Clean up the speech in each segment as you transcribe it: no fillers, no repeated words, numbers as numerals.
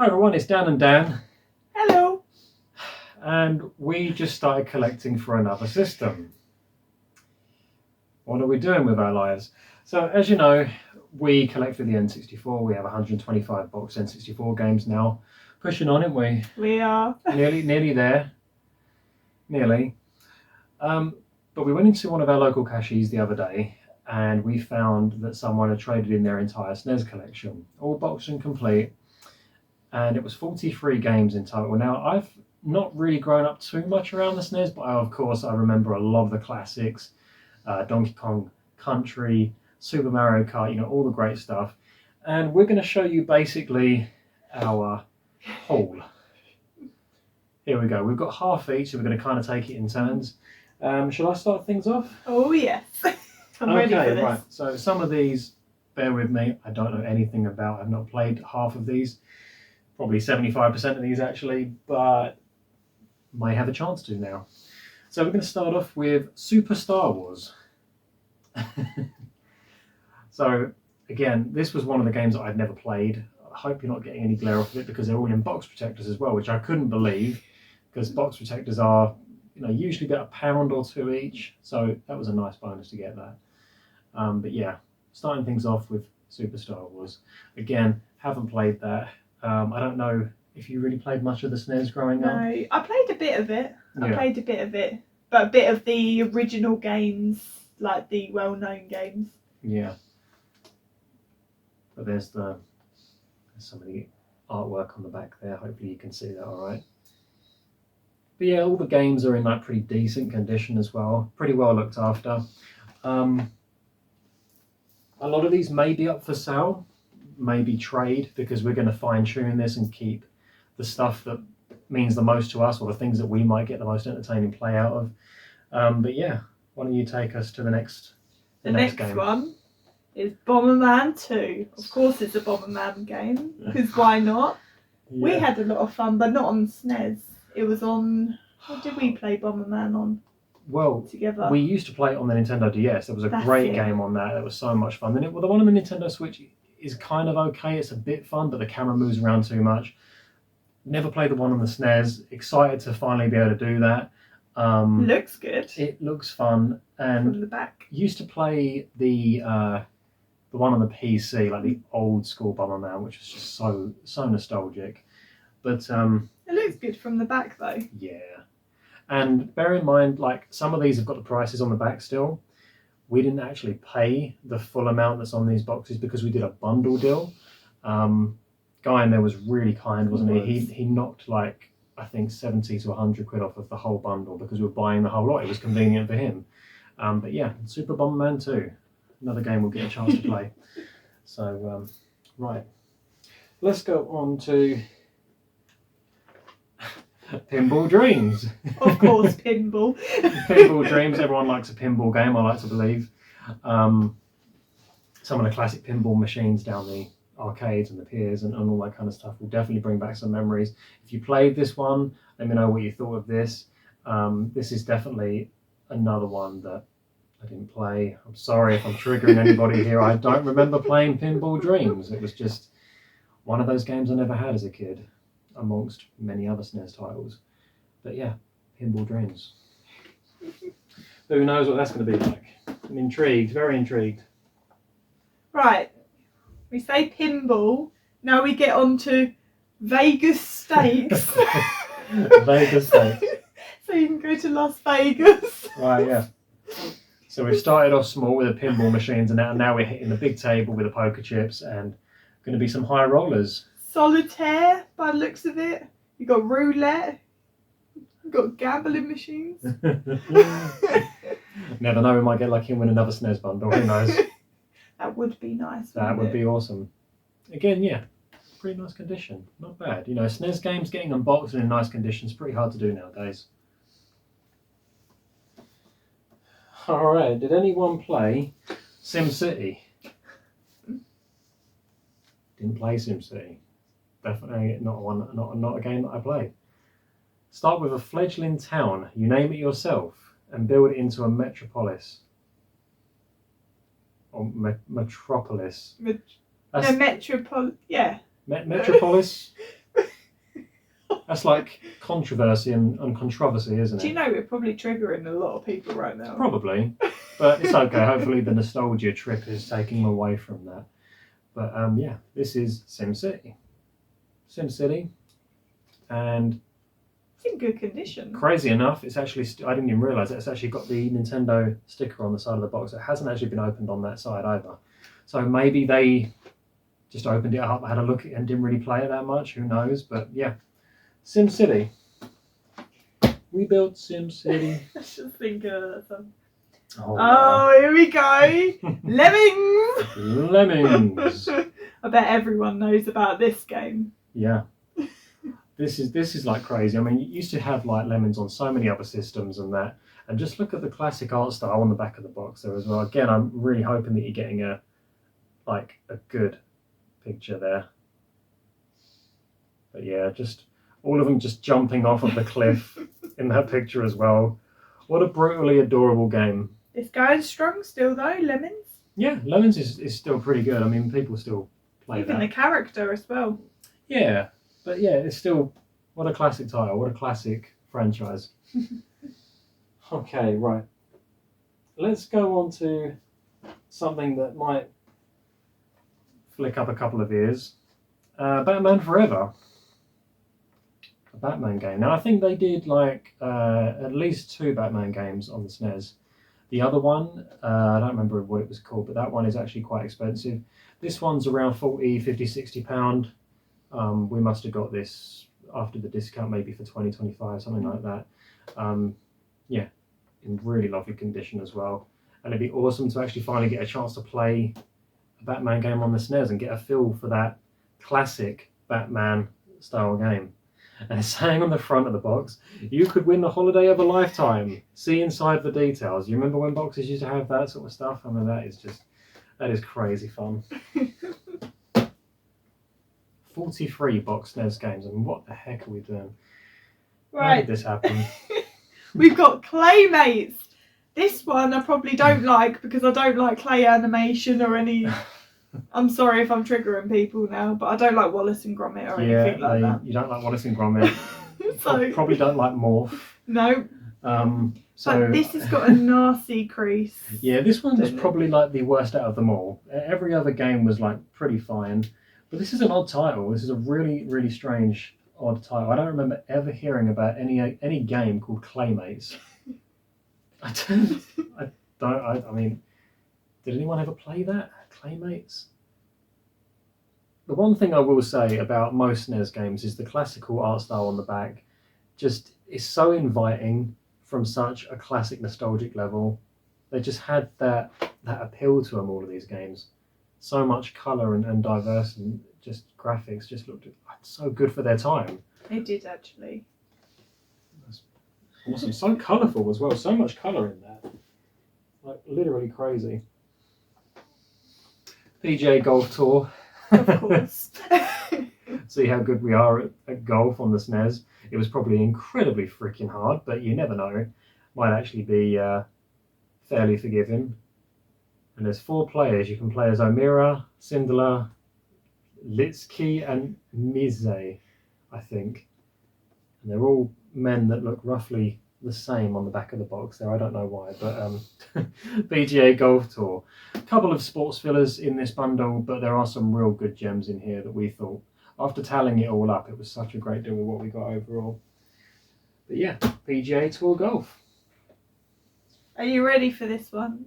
Hi everyone, it's Dan and Dan, Hello. and we just started collecting for another system. What are we doing with our lives? So, as you know, we collect for the N64. We have 125 box N64 games now. Pushing on, aren't we? We are. Nearly there. Nearly. But we went into one of our local caches the other day, and we found that someone had traded in their entire SNES collection, all boxed and complete. And it was 43 games in total. Now, I've not really grown up too much around the SNES, but of course I remember a lot of the classics, Donkey Kong Country, Super Mario Kart, all the great stuff. And we're going to show you basically our haul. Here we go. We've got half each, so we're going to kind of take it in turns. Shall I start things off? Oh, yes. I'm ready for this. Right. So some of these, bear with me, I don't know anything about. I've not played half of these. Probably 75% of these actually, but may have a chance to now. So we're going to start off with Super Star Wars. So again, this was one of the games that I'd never played. I hope you're not getting any glare off of it because they're all in box protectors as well, which I couldn't believe because box protectors are usually about £1 or £2 each. So that was a nice bonus to get that. But yeah, starting things off with Super Star Wars. Again, haven't played that. I don't know if you really played much of the SNES growing up. No, I played a bit of it. Yeah. But a bit of the original games, like the well-known games. Yeah. But there's some of the artwork on the back there. Hopefully you can see that all right. But yeah, all the games are in like pretty decent condition as well. Pretty well looked after. A lot of these may be up for sale. Maybe trade, because we're going to fine tune this and keep the stuff that means the most to us or the things that we might get the most entertaining play out of. But yeah, why don't you take us to the next next game. One is Bomberman 2. Of course it's a Bomberman game, because why not? Yeah. We had a lot of fun, but not on SNES. It was on, what did we play Bomberman on? Well, together. We used to play it on the Nintendo DS. There was a great game on that. It was so much fun. Then the one on the Nintendo Switch is kind of okay. It's a bit fun, but the camera moves around too much. Never played the one on the SNES. Excited to finally be able to do that. Looks good. It looks fun. And from the back. Used to play the one on the PC, like the old school Bomberman, which was just so nostalgic. But it looks good from the back though. Yeah. And bear in mind, like some of these have got the prices on the back still. We didn't actually pay the full amount that's on these boxes because we did a bundle deal. Guy in there was really kind, wasn't he? He knocked like, I think 70 to 100 quid off of the whole bundle because we were buying the whole lot. It was convenient for him. But yeah, Super Bomberman 2. Another game we'll get a chance to play. So, right. Let's go on to Pinball Dreams. Of course, pinball. Pinball Dreams. Everyone likes a pinball game, I like to believe. Some of the classic pinball machines down the arcades and the piers and all that kind of stuff will definitely bring back some memories. If you played this one, let me know what you thought of this. This is definitely another one that I didn't play. I'm sorry if I'm triggering anybody here. I don't remember playing Pinball Dreams. It was just one of those games I never had as a kid, amongst many other SNES titles. But yeah, Pinball Dreams. Who knows what that's going to be like? I'm intrigued, very intrigued. Right, we say pinball, now we get on to Vegas Stakes. Vegas Stakes. So you can go to Las Vegas. Right, yeah. So we've started off small with the pinball machines and now we're hitting the big table with the poker chips and going to be some high rollers. Solitaire, by the looks of it. You've got roulette. You've got gambling machines. Never know, we might get lucky and win another SNES bundle. Who knows? That would be nice. That would be awesome. Again, yeah, pretty nice condition. Not bad. SNES games, getting them boxed and in nice condition is pretty hard to do nowadays. Alright, did anyone play SimCity? Didn't play SimCity. Definitely not a game that I played. Start with a fledgling town. You name it yourself and build it into a metropolis. Or metropolis. Yeah. Metropolis. That's like controversy and controversy, isn't it? Do you know we're probably triggering a lot of people right now? Probably, but it's okay. Hopefully, the nostalgia trip is taking away from that. But yeah, this is SimCity. SimCity, and It's in good condition. crazy enough, it's actually I didn't even realise it's actually got the Nintendo sticker on the side of the box. It hasn't actually been opened on that side either. So maybe they just opened it up, had a look, and didn't really play it that much. Who knows? But yeah, SimCity. We built SimCity. I should think of that song. Oh, Oh, here we go. Lemmings. Lemmings. I bet everyone knows about this game. Yeah. This is like crazy. I mean, you used to have like lemons on so many other systems and that, and just look at the classic art style on the back of the box there as well. Again, I'm really hoping that you're getting a good picture there. But yeah, just all of them just jumping off of the cliff in that picture as well. What a brutally adorable game. It's going strong still though, Lemons. Yeah, Lemons is still pretty good. I mean, people still play Even that. the character as well. Yeah, but yeah, it's still, what a classic title, what a classic franchise. Okay, right. Let's go on to something that might flick up a couple of ears. Batman Forever. A Batman game. Now, I think they did like at least 2 Batman games on the SNES. The other one, I don't remember what it was called, but that one is actually quite expensive. This one's around 40, 50, 60 pound. We must have got this after the discount, maybe for 20, 25, something like that. Yeah, in really lovely condition as well. And it'd be awesome to actually finally get a chance to play a Batman game on the SNES and get a feel for that classic Batman style game. And it's saying on the front of the box, you could win the holiday of a lifetime. See inside the details. You remember when boxes used to have that sort of stuff? I mean, that is crazy fun. 43 box SNES games, and what the heck are we doing? How Right. did this happen? We've got Claymates. This one I probably don't like because I don't like clay animation or any. I'm sorry if I'm triggering people now, but I don't like Wallace and Gromit or anything like that. You don't like Wallace and Gromit. So Probably don't like Morph. no. So But this has got a nasty crease. yeah, this one was Doesn't it? probably like the worst out of them all. Every other game was like pretty fine, but this is an odd title. This is a really, really strange odd title. I don't remember ever hearing about any game called Claymates. I mean, did anyone ever play that? Claymates? The one thing I will say about most SNES games is the classical art style on the back just is so inviting from such a classic nostalgic level. They just had that appeal to them, all of these games. So much colour and diverse, and just graphics just looked so good for their time. It did actually. Awesome, so colourful as well, so much colour in that. Like literally crazy. PGA Golf Tour. Of course. See how good we are at golf on the SNES. It was probably incredibly freaking hard, but you never know. Might actually be fairly forgiving. And there's 4 players. You can play as Omira, Cinderella, Litsky, and Mize, I think. And they're all men that look roughly the same on the back of the box there. I don't know why, but PGA Golf Tour. A couple of sports fillers in this bundle, but there are some real good gems in here that we thought, after tallying it all up, it was such a great deal with what we got overall. But yeah, PGA Tour Golf. Are you ready for this one?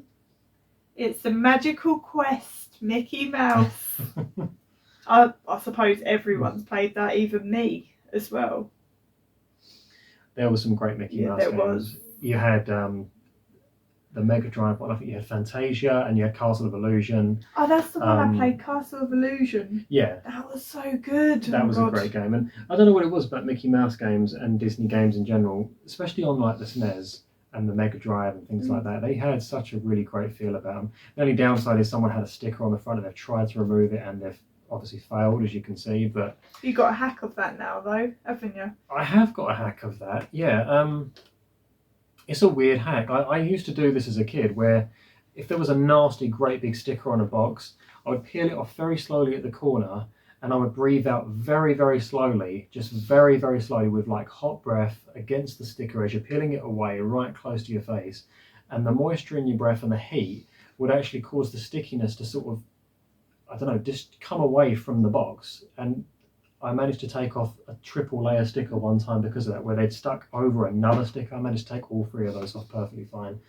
It's the Magical Quest Mickey Mouse. I suppose everyone's played that, even me as well. There were some great Mickey Mouse there games. was. You had the Mega Drive one. I think you had Fantasia and you had Castle of Illusion. Oh, that's the one I played, Castle of Illusion. Yeah. That was so good. That was a great game. And I don't know what it was about Mickey Mouse games and Disney games in general, especially on like the SNES and the Mega Drive and things like that. They had such a really great feel about them. The only downside is someone had a sticker on the front and they've tried to remove it and they've obviously failed, as you can see. But you got a hack of that now, though, haven't you? I have got a hack of that. Yeah. It's a weird hack. I used to do this as a kid, where if there was a nasty, great big sticker on a box, I would peel it off very slowly at the corner, and I would breathe out very, very slowly, just very, very slowly with like hot breath against the sticker as you're peeling it away right close to your face. And the moisture in your breath and the heat would actually cause the stickiness to sort of, I don't know, just come away from the box. And I managed to take off a triple layer sticker one time because of that, where they'd stuck over another sticker. I managed to take all three of those off perfectly fine.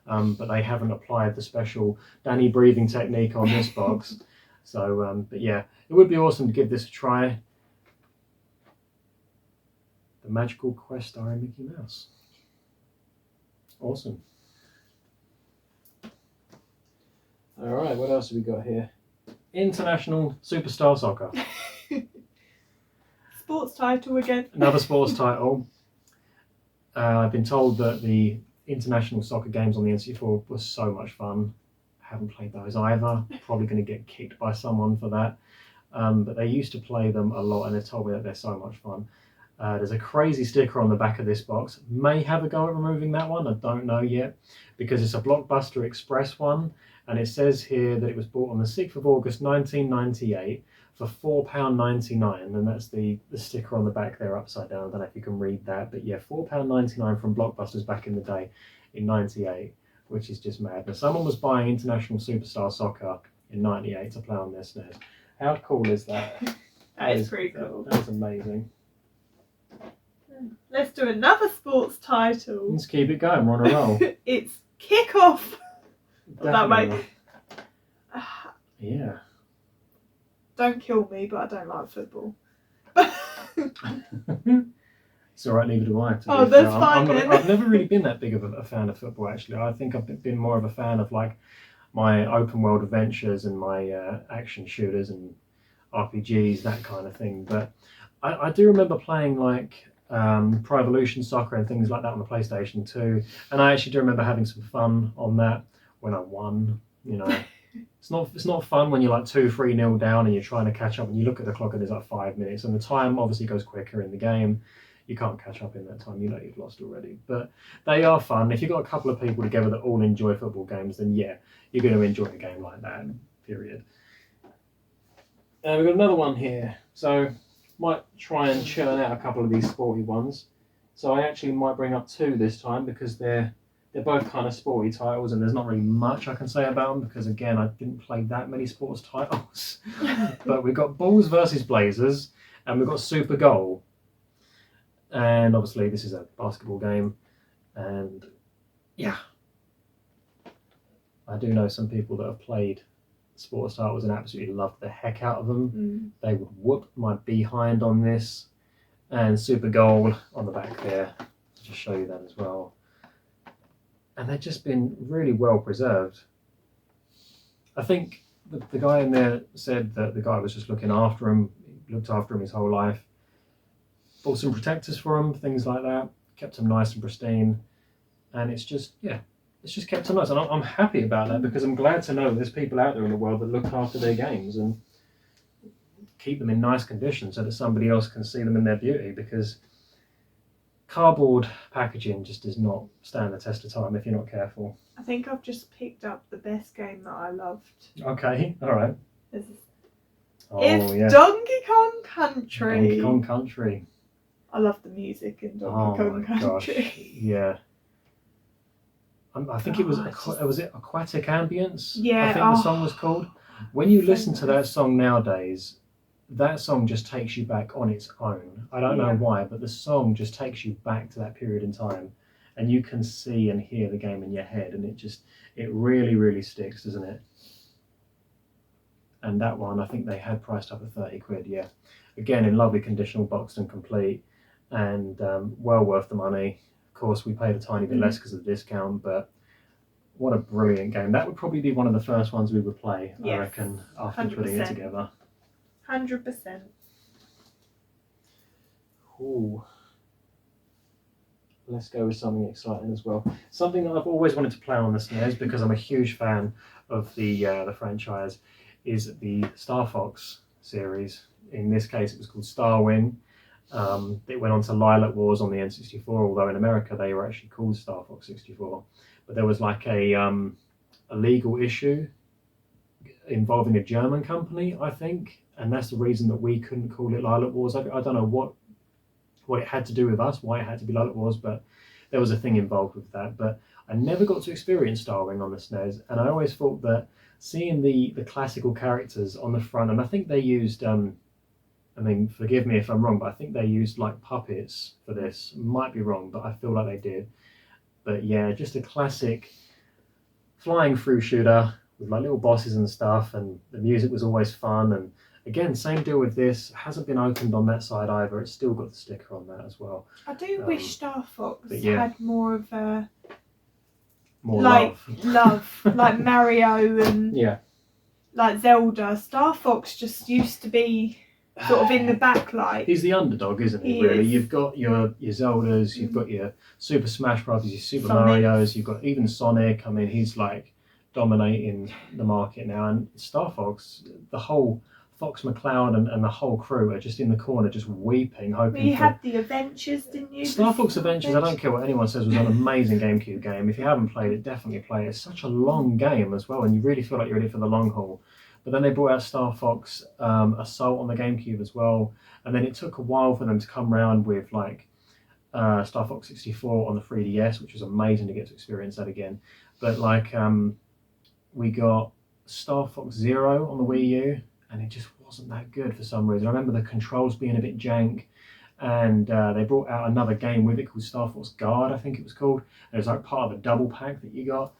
But they haven't applied the special Danny breathing technique on this box. So, but yeah, it would be awesome to give this a try. The Magical Quest starring Mickey Mouse. Awesome. All right, what else have we got here? International Superstar Soccer. Sports title again. Another sports title. I've been told that the international soccer games on the N64 were so much fun. Haven't played those either. Probably going to get kicked by someone for that. But they used to play them a lot, and they told me that they're so much fun. There's a crazy sticker on the back of this box. May have a go at removing that one. I don't know yet, because it's a Blockbuster Express one, and it says here that it was bought on the 6th of August 1998 for £4.99, and that's the sticker on the back there upside down. I don't know if you can read that, but yeah, £4.99 from Blockbusters back in the day in '98. Which is just mad. Now, someone was buying International Superstar Soccer in '98 to play on their SNES. How cool is that? That is pretty cool. That is amazing. Let's do another sports title. Let's keep it going. We're on a roll. It's Kickoff. That Definitely. way. Yeah. Don't kill me, but I don't like football. It's all right, neither do I. Oh, that's fine then. I've never really been that big of a fan of football, actually. I think I've been more of a fan of like my open world adventures and my action shooters and RPGs, that kind of thing. But I do remember playing like Pro Evolution Soccer and things like that on the PlayStation 2. And I actually do remember having some fun on that when I won, you know. It's not fun when you're like 2-3-0 down and you're trying to catch up and you look at the clock and there's like 5 minutes and the time obviously goes quicker in the game. You can't catch up in that time, you know you've lost already. But they are fun. If you've got a couple of people together that all enjoy football games, then yeah, you're going to enjoy a game like that, period. We've got another one here. So might try and churn out a couple of these sporty ones. So I actually might bring up two this time because they're both kind of sporty titles and there's not really much I can say about them because again, I didn't play that many sports titles. But we've got Bulls versus Blazers and we've got Super Goal. And obviously this is a basketball game, and yeah, I do know some people that have played sports titles and absolutely loved the heck out of them. They would whoop my behind on this, and Super Goal on the back there, I'll just show you that as well. And they've just been really well preserved. I think the guy in there said that the guy was just looking after him, looked after him his whole life. Bought some protectors for them, things like that. Kept them nice and pristine, and it's just kept them nice. And I'm happy about that because I'm glad to know there's people out there in the world that look after their games and keep them in nice condition so that somebody else can see them in their beauty. Because cardboard packaging just does not stand the test of time if you're not careful. I think I've just picked up the best game that I loved. Okay, all right. It's yeah. Donkey Kong Country. Donkey Kong Country. I love the music in Donkey Kong Country. Gosh, yeah. I think it was Aquatic Ambience? Yeah. I think the song was called. When you listen to that song nowadays, that song just takes you back on its own. I don't know why, but the song just takes you back to that period in time. And you can see and hear the game in your head, and it really, really sticks, doesn't it? And that one, I think they had priced up at 30 quid, yeah. Again, in lovely condition, boxed and complete. And well worth the money. Of course, we paid a tiny bit less because of the discount, but what a brilliant game. That would probably be one of the first ones we would play, I reckon, after 100%. Putting it together. 100%. Ooh. Let's go with something exciting as well. Something that I've always wanted to play on the SNES because I'm a huge fan of the franchise is the Star Fox series. In this case, it was called Star Wing. It went on to Lilac Wars on the N64, although in America they were actually called Star Fox 64. But there was like a legal issue involving a German company, I think, and that's the reason that we couldn't call it Lilac Wars. I don't know what it had to do with us, why it had to be Lilac Wars, but there was a thing involved with that. But I never got to experience Starwing on the SNES, and I always thought that seeing the classical characters on the front, and I think they used, I mean, forgive me if I'm wrong, but I think they used like puppets for this. Might be wrong, but I feel like they did. But yeah, just a classic flying through shooter with like little bosses and stuff, and the music was always fun. And again, same deal with this. Hasn't been opened on that side either. It's still got the sticker on that as well. I do wish Star Fox yeah. had more of a more love, like Mario and yeah, like Zelda. Star Fox just used to be sort of in the backlight. He's the underdog, isn't he? Really, you've got your Zeldas, you've got your Super Smash Bros, your Super Marios, you've got even Sonic. I mean, he's like dominating the market now. And Star Fox, the whole Fox McCloud and the whole crew are just in the corner, just weeping, hoping. Well, you had the Adventures, didn't you? Star Fox Adventures, I don't care what anyone says, was an amazing GameCube game. If you haven't played it, definitely play it. It's such a long game as well, and you really feel like you're in it for the long haul. But then they brought out Star Fox Assault on the GameCube as well, and then it took a while for them to come around with like Star Fox 64 on the 3DS, which was amazing to get to experience that again. But like we got Star Fox Zero on the Wii U, and it just wasn't that good for some reason. I remember the controls being a bit jank, and they brought out another game with it called Star Fox Guard, I think it was called. It was like part of a double pack that you got.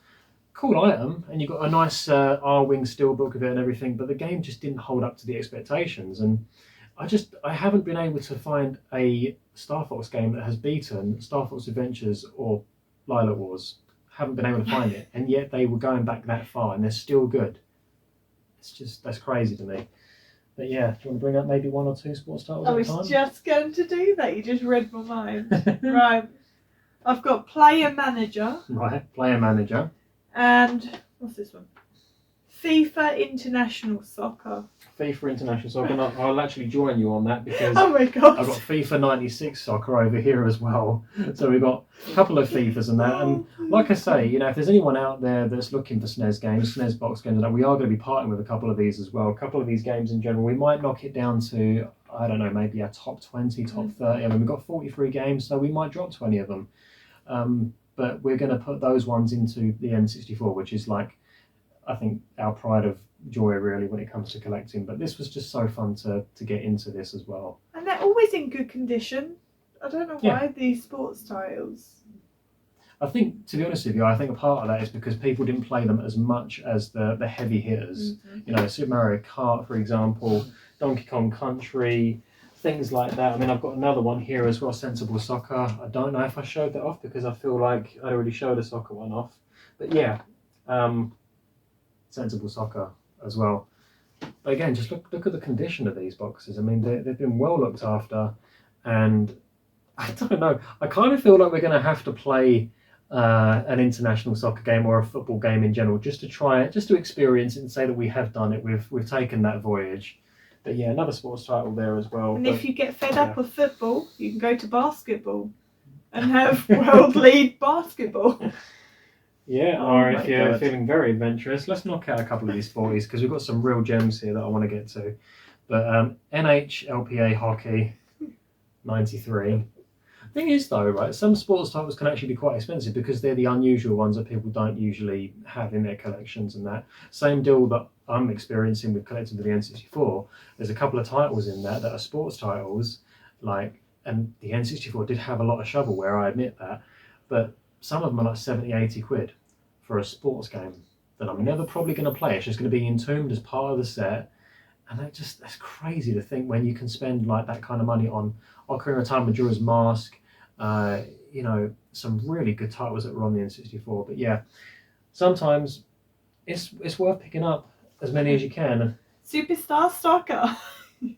Cool item, and you got a nice R-Wing steelbook of it and everything, but the game just didn't hold up to the expectations. And I haven't been able to find a Star Fox game that has beaten Star Fox Adventures or Lilac Wars. Haven't been able to find it, and yet they were going back that far, and they're still good. That's crazy to me. But yeah, do you want to bring up maybe one or two sports titles at a time? I was just going to do that. You just read my mind. Right. I've got Player Manager. Right, Player Manager. And what's this one? FIFA International Soccer. FIFA International Soccer. And I'll actually join you on that because oh my god, I've got FIFA 96 Soccer over here as well. So we've got a couple of FIFAs and that. And like I say, you know, if there's anyone out there that's looking for SNES games, SNES box games, and that, we are going to be parting with a couple of these as well. A couple of these games in general, we might knock it down to, I don't know, maybe a top 20, top 30. I mean, we've got 43 games, so we might drop 20 of them. But we're going to put those ones into the N64, which is like, I think, our pride of joy really when it comes to collecting. But this was just so fun to get into this as well. And they're always in good condition. I don't know why these sports titles. I think, to be honest with you, I think a part of that is because people didn't play them as much as the heavy hitters. Mm-hmm. You know, Super Mario Kart, for example, Donkey Kong Country, things like that. I mean, I've got another one here as well, Sensible Soccer. I don't know if I showed that off because I feel like I already showed a soccer one off. But yeah, Sensible Soccer as well. But again, just look at the condition of these boxes. I mean, they've been well looked after, and I don't know. I kind of feel like we're going to have to play an international soccer game or a football game in general just to try it, just to experience it and say that we have done it. We've taken that voyage. But yeah, another sports title there as well. And if you get fed up of football, you can go to basketball and have World League Basketball. Yeah, or if you're feeling very adventurous, let's knock out a couple of these 40s because we've got some real gems here that I want to get to. But NHLPA Hockey, 93. Thing is though, right, some sports titles can actually be quite expensive because they're the unusual ones that people don't usually have in their collections and that. Same deal that I'm experiencing with collecting the N64. There's a couple of titles in that are sports titles, like, and the N64 did have a lot of shovelware, I admit that, but some of them are like 70, 80 quid for a sports game that I'm never probably going to play. It's just going to be entombed as part of the set. And that's crazy to think when you can spend like that kind of money on Ocarina of Time, Majora's Mask, you know, some really good titles that were on the N64. But yeah, sometimes it's worth picking up as many as you can. Superstar Soccer.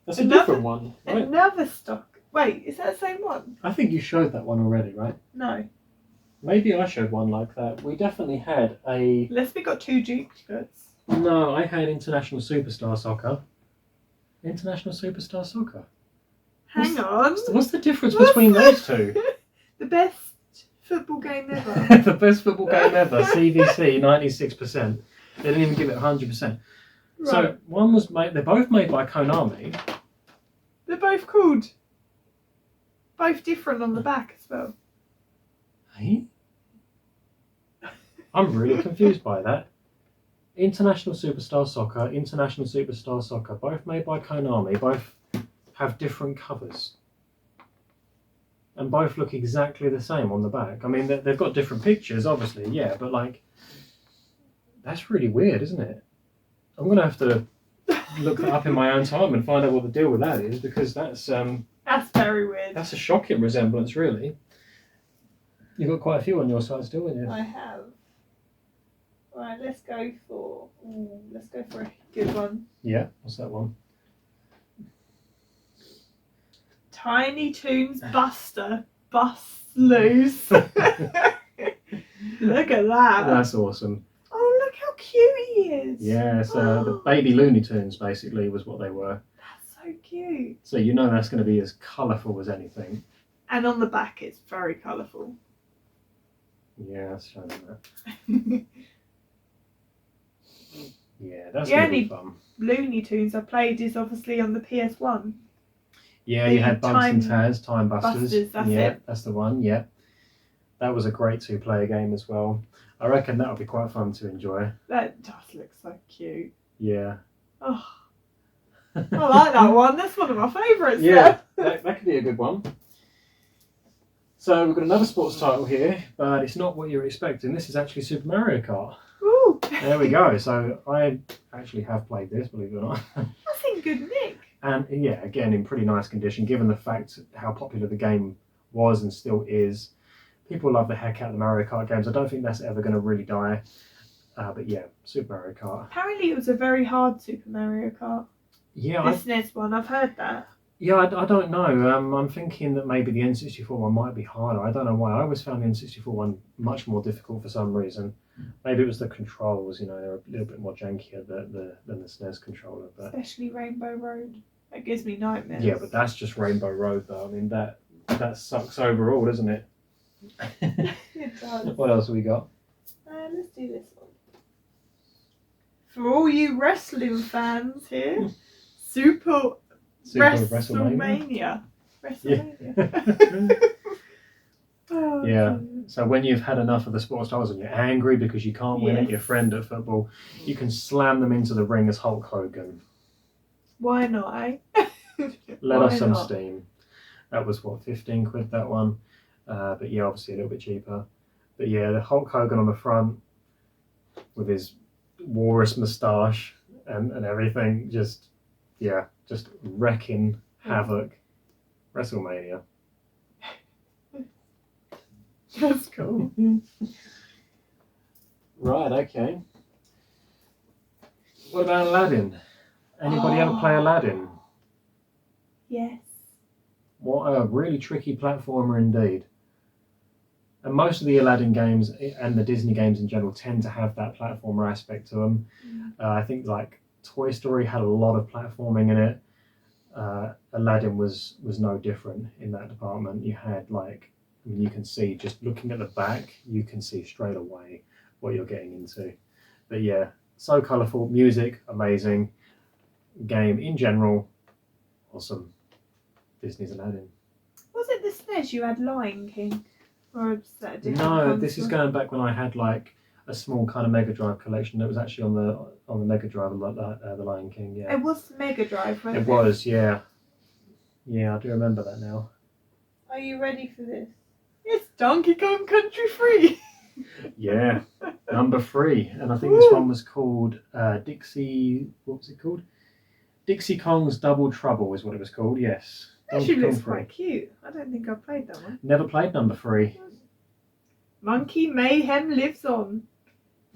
That's a different one, right? Another stock. Wait, is that the same one? I think you showed that one already, right? No. Maybe I showed one like that. We definitely had a... Unless we got two duplicates. No, I had International Superstar Soccer. International Superstar Soccer. Hang on. What's the difference between those two? The best football game ever. The best football game ever. CVC, 96%. They didn't even give it 100%. Right. So one was made. They're both made by Konami. They're both called. Both different on the back as well. Hey? I'm really confused by that. International Superstar Soccer, both made by Konami, both have different covers. And both look exactly the same on the back. I mean, they've got different pictures, obviously, yeah, but like, that's really weird, isn't it? I'm going to have to look that up in my own time and find out what the deal with that is, because that's very weird. That's a shocking resemblance, really. You've got quite a few on your side still, haven't you? I have. Right, let's go for a good one. Yeah, what's that one? Tiny Toons Buster Busts Loose. Look at that. That's awesome. Oh, look how cute he is. Yeah, so the baby Looney Tunes basically was what they were. That's so cute. So you know that's going to be as colourful as anything. And on the back it's very colourful. Yeah, that's showing that. Yeah, that's The going to be only fun. Looney Tunes I played is obviously on the PS1. Yeah, the you had Bugs and Taz, Time Busters. Busters, that's yeah, it. that's the one, yeah. That was a great two-player game as well. I reckon that would be quite fun to enjoy. That does look so cute. Yeah. Oh, I like that one. That's one of my favourites. Yeah, that could be a good one. So we've got another sports title here, but it's not what you're expecting. This is actually Super Mario Kart. Ooh. There we go. So I actually have played this, believe it or not. That's in good nick. And yeah, again, in pretty nice condition, given the fact how popular the game was and still is. People love the heck out of the Mario Kart games. I don't think that's ever going to really die. But yeah, Super Mario Kart. Apparently it was a very hard Super Mario Kart. Yeah, The SNES one, I've heard that. Yeah, I don't know. I'm thinking that maybe the N64 one might be harder. I don't know why. I always found the N64 one much more difficult for some reason. Maybe it was the controls, you know, they're a little bit more jankier than the SNES controller. But Especially Rainbow Road. That gives me nightmares. yeah, but that's just Rainbow Road, though. I mean, that sucks overall, doesn't it? It does. What else have we got? Let's do this one. For all you wrestling fans here, Super WrestleMania. Oh, Yeah. So when you've had enough of the sports stars and you're angry because you can't win at your friend at football, you can slam them into the ring as Hulk Hogan. Why not, eh? Let Why off some not? steam. That was what, 15 quid, that one. But yeah, obviously a little bit cheaper. But yeah, the Hulk Hogan on the front with his walrus moustache and everything, just wrecking havoc. WrestleMania. That's cool. Right, okay. What about Aladdin? Anybody ever play Aladdin? Yes. What a really tricky platformer indeed. And most of the Aladdin games and the Disney games in general tend to have that platformer aspect to them. I think like Toy Story had a lot of platforming in it. Aladdin was no different in that department. You had you can see, just looking at the back, you can see straight away what you're getting into. But yeah, so colourful, music, amazing. Game in general, awesome. Disney's Aladdin. Was it the SNES you had Lion King? Or was that a different No, console? this is going back when I had like a small kind of Mega Drive collection that was actually on the Mega Drive, the Lion King. Yeah, It was Mega Drive, wasn't it was. Yeah, I do remember that now. Are you ready for this? It's Donkey Kong Country 3. Yeah, number 3, and I think this one was called Dixie. What was it called? Dixie Kong's Double Trouble is what it was called. Yes. Actually Donkey looks Kong 3. quite cute. I don't think I played that one. Never played number 3. Monkey Mayhem lives on.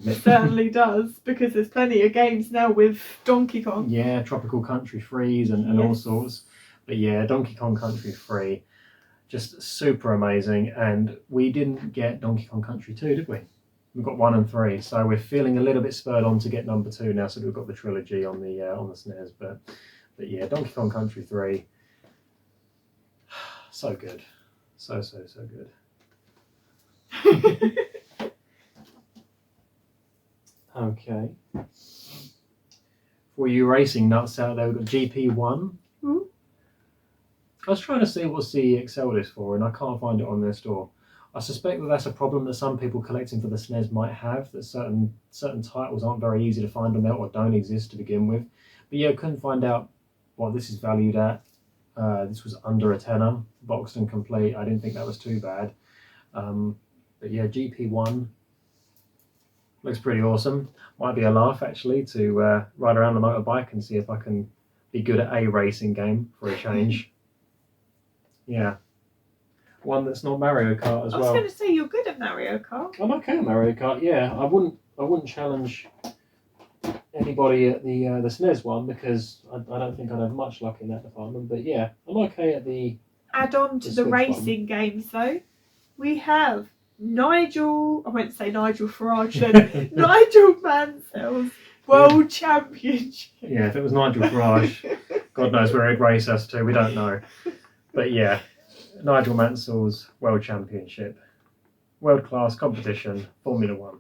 It certainly does, because there's plenty of games now with Donkey Kong. Yeah, Tropical Country Freeze and all Yes. sorts. But yeah, Donkey Kong Country 3, just super amazing. And we didn't get Donkey Kong Country 2, did we? We've got 1 and 3, so we're feeling a little bit spurred on to get number 2 now. So we've got the trilogy on the SNES, but yeah, Donkey Kong Country 3, so good, so good. Okay. for you racing nuts out there, we've got GP1. Ooh. I was trying to see what CEXL is for, and I can't find it on their store. I suspect that that's a problem that some people collecting for the SNES might have, that certain titles aren't very easy to find on there or don't exist to begin with. But yeah, I couldn't find out what this is valued at. This was under a tenner, boxed and complete. I didn't think that was too bad. But yeah, GP1 looks pretty awesome. Might be a laugh actually to ride around the motorbike and see if I can be good at a racing game for a change. Yeah. One that's not Mario Kart as I was well. going to say you're good at Mario Kart. I'm okay at Mario Kart. Yeah, I wouldn't challenge anybody at the SNES one because I don't think I'd have much luck in that department. But yeah, I'm okay at the. Add on to the Switch racing games though. We have Nigel. I won't say Nigel Farage then. Nigel Mansell's World Championship. Yeah, if it was Nigel Farage, God knows where he'd race us to. We don't know. But yeah, Nigel Mansell's World Championship, world class competition, Formula One.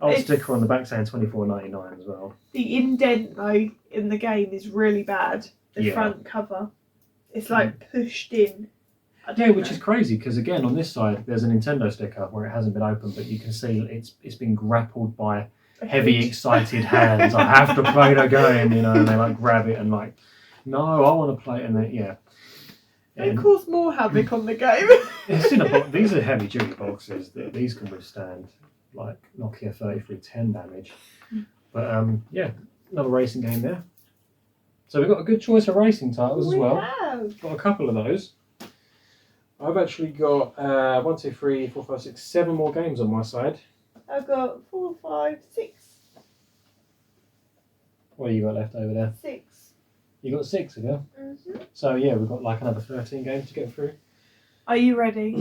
Old sticker on the back saying $24.99 as well. The indent though in the game is really bad. The front cover, it's like pushed in. Yeah, which is crazy because again on this side there's a Nintendo sticker where it hasn't been opened, but you can see it's been grappled by heavy, excited hands. I have to play the game, you know, and they like grab it and like, no, I want to play it, and then yeah. They cause more havoc on the game. It's in a box. These are heavy duty boxes. These can withstand like Nokia 3310 damage. But yeah, another racing game there. So we've got a good choice of racing titles as well. Have. Got a couple of those. I've actually got 1, 2, 3, 4, 5, 6, 7 more games on my side. I've got 4, 5, 6. What have you got left over there? 6. You got 6 of you? Mm-hmm. So yeah, we've got like another 13 games to get through. Are you ready?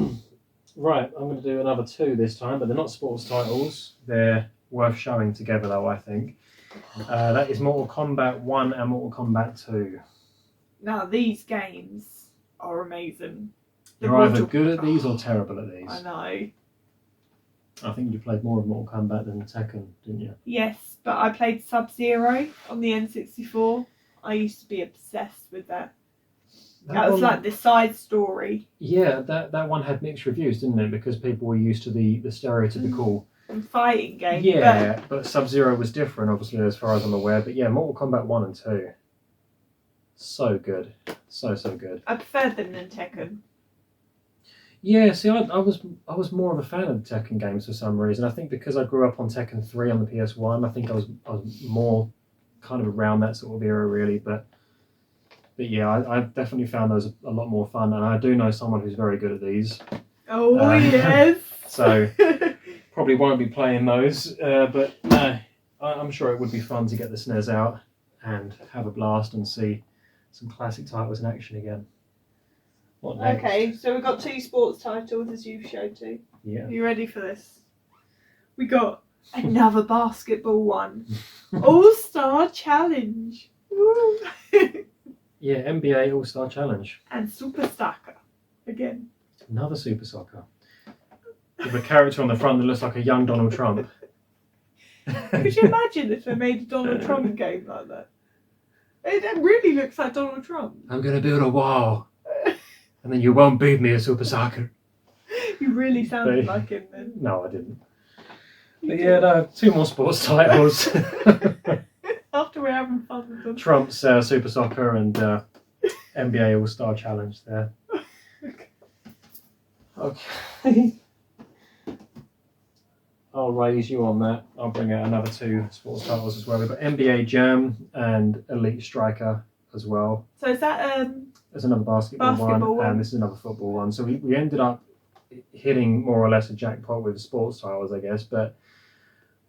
Right, I'm going to do another 2 this time, but they're not sports titles. They're worth showing together though, I think. That is Mortal Kombat 1 and Mortal Kombat 2. Now these games are amazing. You're either good at these or terrible at these. I know. I think you played more of Mortal Kombat than Tekken, didn't you? Yes, but I played Sub-Zero on the N64. I used to be obsessed with that. That was like the side story. Yeah, that one had mixed reviews, didn't it? Because people were used to the stereotypical fighting game. Yeah, but Sub-Zero was different, obviously, as far as I'm aware. But yeah, Mortal Kombat 1 and 2. So good. So good. I preferred them than Tekken. Yeah, see, I was more of a fan of the Tekken games for some reason. I think because I grew up on Tekken 3 on the PS1, I think I was more kind of around that sort of era, really. But yeah, I definitely found those a lot more fun, and I do know someone who's very good at these. Oh, yes! So, probably won't be playing those, but no, I'm sure it would be fun to get the SNES out and have a blast and see some classic titles in action again. What next? Okay, so we've got 2 sports titles as you've showed to. Yeah. Are you ready for this? We got another basketball one. All-Star Challenge. Woo. Yeah, NBA All-Star Challenge. And Super Soccer again. Another Super Soccer. With a character on the front that looks like a young Donald Trump. Could you imagine if they made a Donald Trump game like that? It really looks like Donald Trump. I'm going to build a wall. And then you won't beat me at Super Soccer. You really sounded like him then. No, I didn't. But yeah, no, 2 more sports titles. After we're having fun with them. Trump's Super Soccer and NBA All-Star Challenge there. Okay. I'll raise you on that. I'll bring out another 2 sports titles as well. We've got NBA Jam and Elite Striker as well. So is that There's another basketball one, and this is another football one. So we ended up hitting more or less a jackpot with sports titles, I guess. But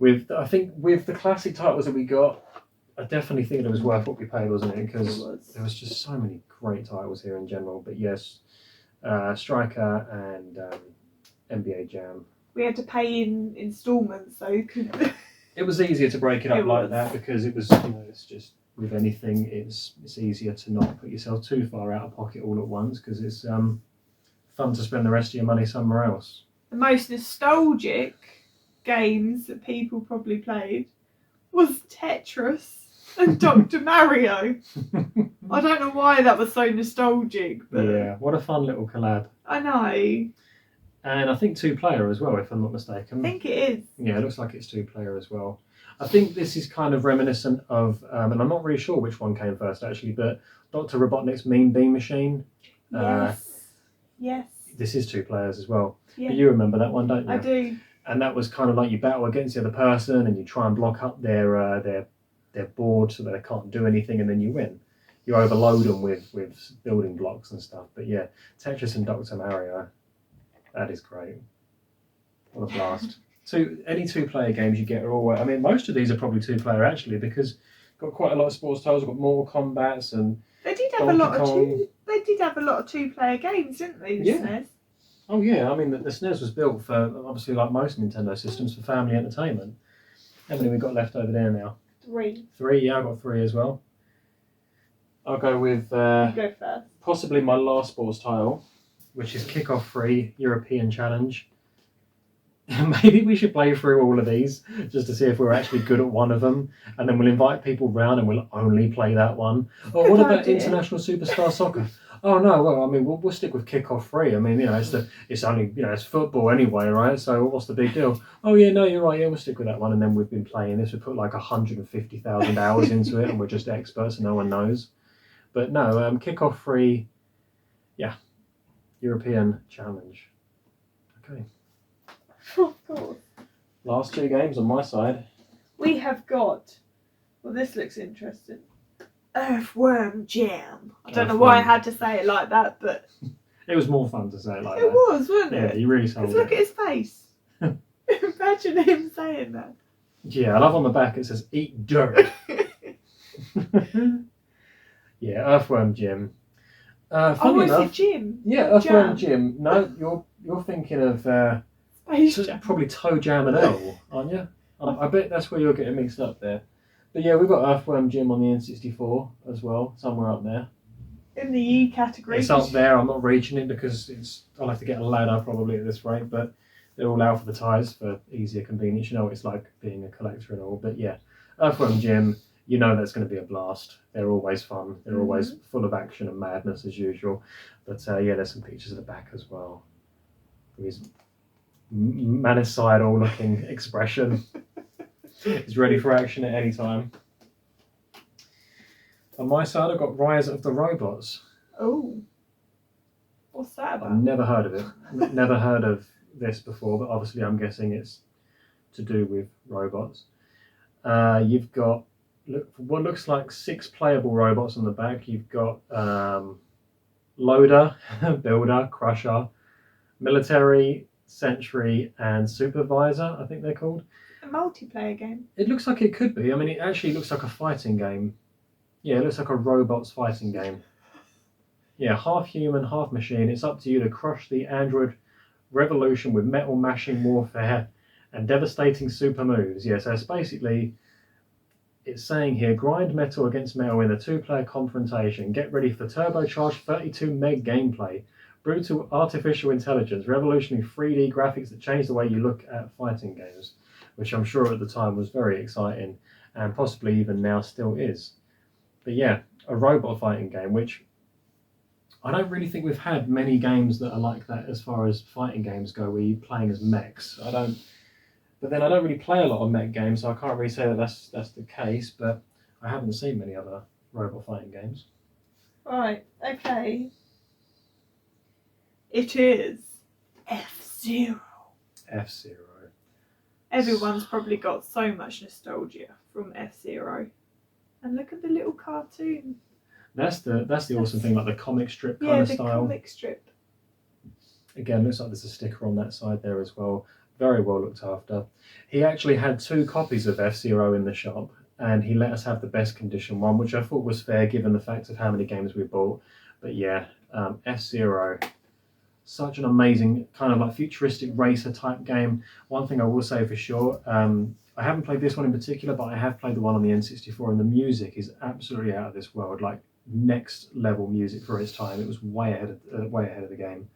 I think with the classic titles that we got, I definitely think it was worth what we paid, wasn't it? Because there was just so many great titles here in general. But yes, Striker and NBA Jam. We had to pay in instalments, so you could. It was easier to break it up like that because it was, it's just with anything, it's easier to not put yourself too far out of pocket all at once because it's fun to spend the rest of your money somewhere else. The most nostalgic games that people probably played was Tetris. and Dr. Mario. I don't know why that was so nostalgic, but Yeah, what a fun little collab. I know. And I think 2-player as well, if I'm not mistaken. I think it is. Yeah, it looks like it's 2-player as well. I think this is kind of reminiscent of, and I'm not really sure which one came first actually, but Dr. Robotnik's Mean Bean Machine. Yes. This is 2 players as well. Yeah. But you remember that one, don't you? I do. And that was kind of like you battle against the other person and you try and block up their board so that they can't do anything, and then you win. You overload them with building blocks and stuff. But yeah, Tetris and Dr. Mario, that is great. What a blast. Any 2-player games you get are all, I mean, most of these are probably 2-player actually, because got quite a lot of sports titles. Got Mortal Kombat's and They did have a lot of They did have a lot of 2-player games, didn't they? The SNES. Oh yeah, I mean the SNES was built for, obviously like most Nintendo systems, for family entertainment. How many we got left over there now? 3. 3, yeah, I got 3 as well. I'll go with You go first. possibly my last sports title, which is Kickoff 3 European Challenge. Maybe we should play through all of these just to see if we're actually good at one of them, and then we'll invite people round and we'll only play that one. Or what about International Superstar Soccer? Oh no, well I mean we'll stick with Kickoff 3. I mean, you know, it's only, you know, it's football anyway, right? So what's the big deal? Oh yeah, no, you're right. Yeah, we'll stick with that one. And then we've been playing this. We put like 150,000 hours into it, and we're just experts and no one knows. But no, Kickoff 3, yeah, European Challenge. Okay. Of course. Last 2 games on my side. We have got. Well, this looks interesting. Earthworm Jam. I don't know why I had to say it like that, but it was more fun to say it like that. It was, wasn't it? it? Yeah, you really sold it. Look at his face. Imagine him saying that. Yeah, I love on the back it says "Eat dirt." Yeah, Earthworm Jim. Funny enough, Jim. Yeah, Earthworm Jim. No, you're thinking of Space Jam. Probably Toe Jam and Earl, aren't you? I bet that's where you're getting mixed up there. But yeah, we've got Earthworm Jim on the N64 as well, somewhere up there. In the E category. It's up there. I'm not reaching it because I'll have to get a ladder probably at this rate. But they're all alphabetized for easier convenience. You know what it's like being a collector and all. But yeah, Earthworm Jim. You know that's going to be a blast. They're always fun. They're always full of action and madness as usual. But yeah, there's some pictures of the back as well. His manicidal looking expression. He's ready for action at any time. On my side, I've got Rise of the Robots. Oh. What's that about? I've never heard of it. Never heard of this before, but obviously I'm guessing it's to do with robots. You've got what looks like 6 playable robots on the back. You've got Loader, Builder, Crusher, Military, Sentry, and Supervisor, I think they're called. A multiplayer game? It looks like it could be. I mean, it actually looks like a fighting game. Yeah, it looks like a robots fighting game. Yeah, half human, half machine. It's up to you to crush the android revolution with metal mashing warfare and devastating super moves. Yeah, so it's basically, it's saying here, grind metal against metal in a 2-player confrontation. Get ready for turbocharged 32 meg gameplay. Brutal artificial intelligence, revolutionary 3D graphics that change the way you look at fighting games, which I'm sure at the time was very exciting and possibly even now still is. But yeah, a robot fighting game, which I don't really think we've had many games that are like that as far as fighting games go, where you're playing as mechs. But then I don't really play a lot of mech games, so I can't really say that that's the case, but I haven't seen many other robot fighting games. Right, okay. It is F-Zero. F-Zero. Everyone's probably got so much nostalgia from F-Zero. And look at the little cartoon. That's the awesome thing, like the comic strip kind of style. Yeah, the comic strip. Again, looks like there's a sticker on that side there as well. Very well looked after. He actually had 2 copies of F-Zero in the shop, and he let us have the best condition one, which I thought was fair given the fact of how many games we bought. But yeah, F-Zero, such an amazing kind of like futuristic racer type game. One thing I will say for sure, I haven't played this one in particular, but I have played the one on the N64, and the music is absolutely out of this world, like next level music for its time. It was way ahead of the game.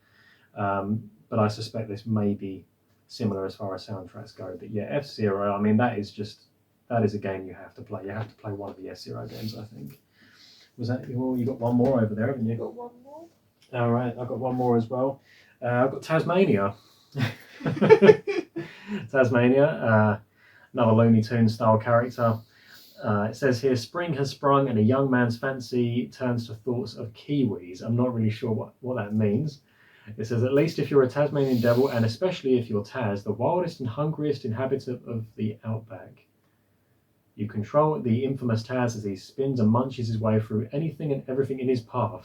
But I suspect this may be similar as far as soundtracks go. But yeah, F-Zero, I mean, that is just that is a game you have to play. You have to play one of the F-Zero games, I think. Was that you got one more over there, haven't you? Got one more. All right, I've got one more as well. I've got Tasmania. Tasmania, another Looney Tunes style character. It says here, spring has sprung and a young man's fancy turns to thoughts of kiwis. I'm not really sure what that means. It says, at least if you're a Tasmanian devil, and especially if you're Taz, the wildest and hungriest inhabitant of the outback. You control the infamous Taz as he spins and munches his way through anything and everything in his path.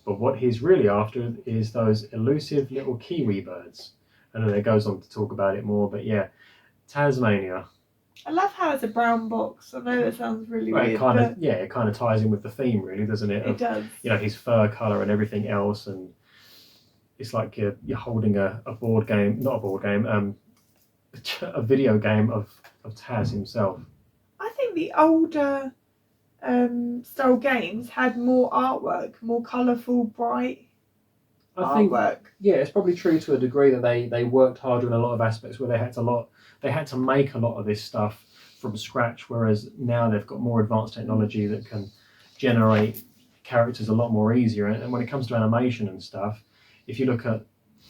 But what he's really after is those elusive little kiwi birds. And then it goes on to talk about it more, but yeah, Tasmania. I love how it's a brown box. I know that sounds really weird. It kind of ties in with the theme, really, doesn't it? It does. You know, his fur colour and everything else, and it's like you're holding a board game, not a board game, a video game of Taz himself. I think the older style games had more artwork, more colourful, bright artwork. Yeah, it's probably true to a degree that they worked harder in a lot of aspects where they had to make a lot of this stuff from scratch, whereas now they've got more advanced technology that can generate characters a lot more easier. And when it comes to animation and stuff, if you look at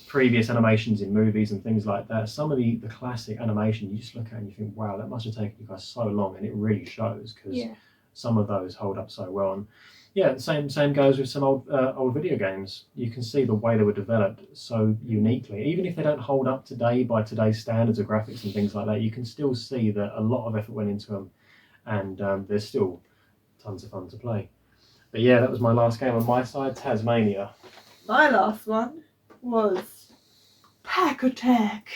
previous animations in movies and things like that, some of the classic animation, you just look at and you think, wow, that must have taken you guys so long, and it really shows, because some of those hold up so well. And yeah, same goes with some old video games. You can see the way they were developed so uniquely. Even if they don't hold up today by today's standards of graphics and things like that, you can still see that a lot of effort went into them, and there's still tons of fun to play. But yeah, that was my last game on my side, Tasmania. My last one was Pack Attack.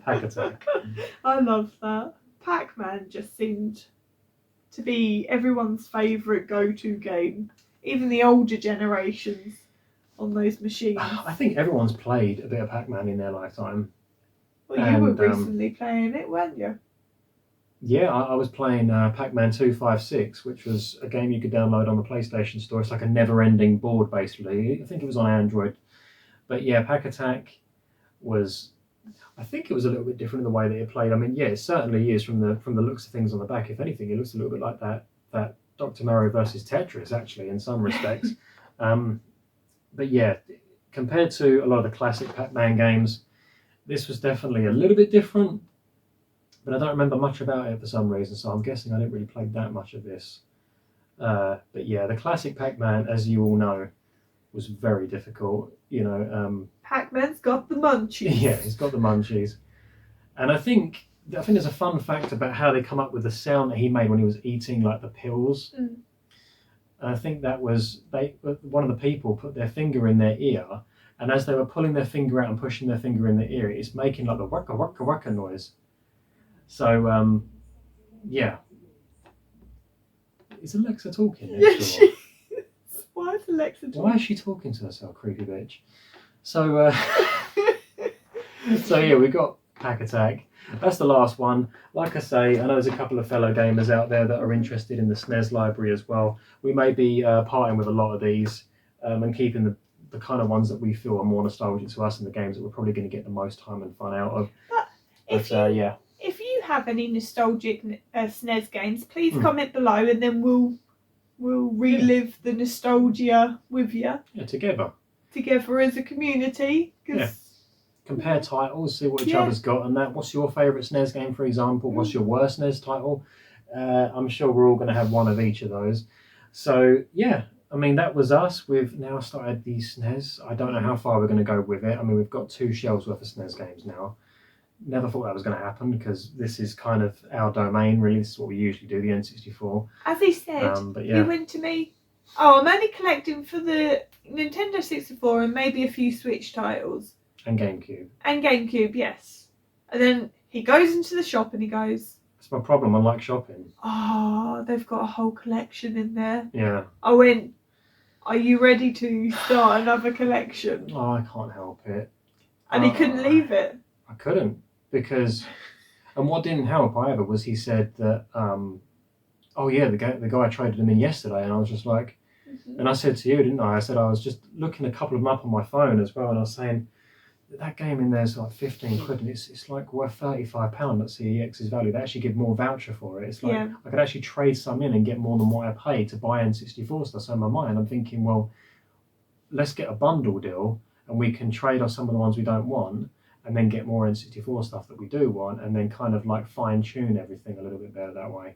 Pack Attack. I love that. Pac-Man just seemed to be everyone's favourite go-to game, even the older generations on those machines. I think everyone's played a bit of Pac-Man in their lifetime. Well, you were recently playing it, weren't you? Yeah, I was playing Pac-Man 256, which was a game you could download on the PlayStation Store. It's like a never-ending board, basically. I think it was on Android. But yeah, Pack Attack was... I think it was a little bit different in the way that it played. I mean, yeah, it certainly is from the looks of things on the back. If anything, it looks a little bit like that Dr. Mario versus Tetris, actually, in some respects. But yeah, compared to a lot of the classic Pac-Man games, this was definitely a little bit different. But I don't remember much about it for some reason, so I'm guessing I didn't really play that much of this. But yeah, the classic Pac-Man, as you all know, was very difficult. You know, Pac-Man's got the munchies. Yeah, he's got the munchies. And I think there's a fun fact about how they come up with the sound that he made when he was eating like the pills. And I think that was one of the people put their finger in their ear, and as they were pulling their finger out and pushing their finger in the ear, it's making like the waka waka waka noise. So yeah. Is Alexa talking? Yes, she is. Why is Alexa talking? Why is she talking to herself, creepy bitch? So so yeah, we've got Pack Attack. That's the last one. Like I say, I know there's a couple of fellow gamers out there that are interested in the SNES library as well. We may be parting with a lot of these and keeping the kind of ones that we feel are more nostalgic to us and the games that we're probably going to get the most time and fun out of. If you have any nostalgic SNES games, please comment below, and then we'll relive the nostalgia with you. Yeah, together as a community. Compare titles, see what each other's got, and that. What's your favourite SNES game, for example? What's your worst SNES title? I'm sure we're all going to have one of each of those. So yeah, I mean, that was us. We've now started the SNES. I don't know how far we're going to go with it. I mean, we've got 2 shelves worth of SNES games now. Never thought that was going to happen, because this is kind of our domain, really. This is what we usually do, the N64. As he said, but yeah. He went to me, I'm only collecting for the Nintendo 64 and maybe a few Switch titles. And GameCube. And GameCube, yes. And then he goes into the shop and he goes... It's my problem, I like shopping. Oh, they've got a whole collection in there. Yeah. I went, are you ready to start another collection? Oh, I can't help it. And he couldn't leave it. I couldn't, because... And what didn't help either was he said that... oh yeah, the guy I traded him in yesterday, and I was just like... And I said to you, didn't I? I said I was just looking a couple of them up on my phone as well, and I was saying... that game in there is like 15 quid, and it's like worth £35 at CEX's value. They actually give more voucher for it. It's like I could actually trade some in and get more than what I paid to buy N64 stuff. So in my mind, I'm thinking, well, let's get a bundle deal, and we can trade off some of the ones we don't want, and then get more N64 stuff that we do want, and then kind of like fine tune everything a little bit better that way.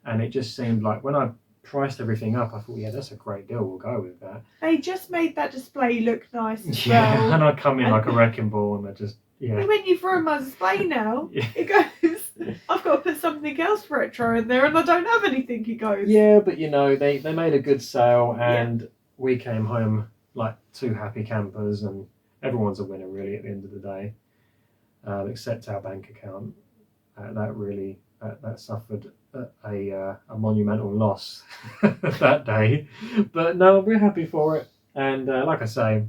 And it just seemed like when I priced everything up, I thought, yeah, that's a great deal. We'll go with that. They just made that display look nice as Yeah, well. and I come in like a wrecking ball, and I just And when you throw my display now, Yeah. it goes, I've got to put something else retro in there, and I don't have anything. It goes. Yeah, but you know, they made a good sale, and we came home like two happy campers, and everyone's a winner really at the end of the day, except our bank account. That really that suffered a monumental loss that day. But no, we're happy for it, and like I say,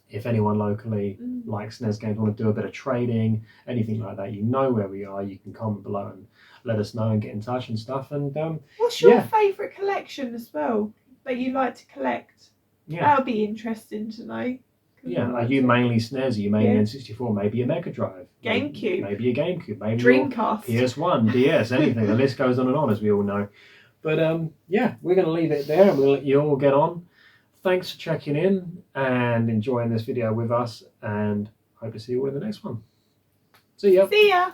if anyone locally likes SNES games, want to do a bit of trading, anything like that, you know where we are. You can comment below and let us know and get in touch and stuff. And what's your favourite collection as well that you like to collect? Yeah, that'll be interesting to know. Yeah, are you mainly SNES? Are you mainly N64? Maybe a Mega Drive, GameCube, maybe a GameCube, maybe Dreamcast, PS1, DS, anything. The list goes on, as we all know. But yeah, we're going to leave it there, and we'll let you all get on. Thanks for checking in and enjoying this video with us, and hope to see you all in the next one. See ya. See ya.